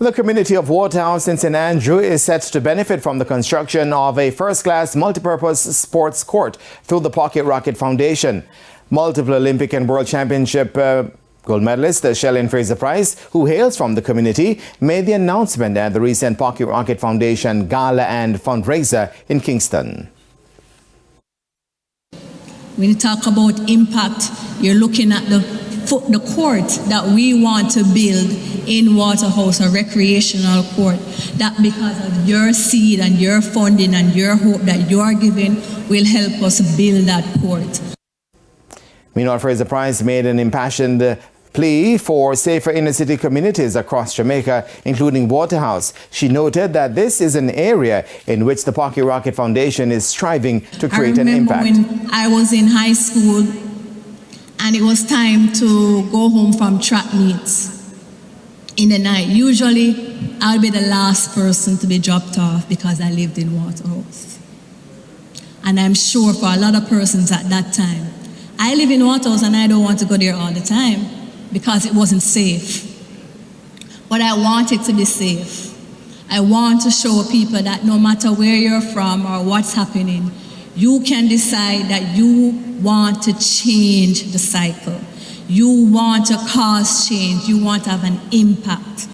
The community of Waterhouse in St. Andrew is set to benefit from the construction of a first-class multipurpose sports court through the Pocket Rocket Foundation. Multiple Olympic and World Championship gold medalist Shelley Fraser-Price, who hails from the community, made the announcement at the recent Pocket Rocket Foundation Gala and fundraiser in Kingston. When you talk about impact, you're looking at the court that we want to build in Waterhouse, a recreational court, that because of your seed and your funding and your hope that you are giving will help us build that court. Meanwhile, Fraser-Price made an impassioned plea for safer inner-city communities across Jamaica, including Waterhouse. She noted that this is an area in which the Pocket Rocket Foundation is striving to create an impact. I remember when I was in high school and it was time to go home from track meets in the night. Usually, I'll be the last person to be dropped off because I lived in Waterhouse. And I'm sure for a lot of persons at that time, I live in Waterhouse and I don't want to go there all the time because it wasn't safe. But I want it to be safe. I want to show people that no matter where you're from or what's happening, you can decide that you want to change the cycle. You want to cause change. You want to have an impact.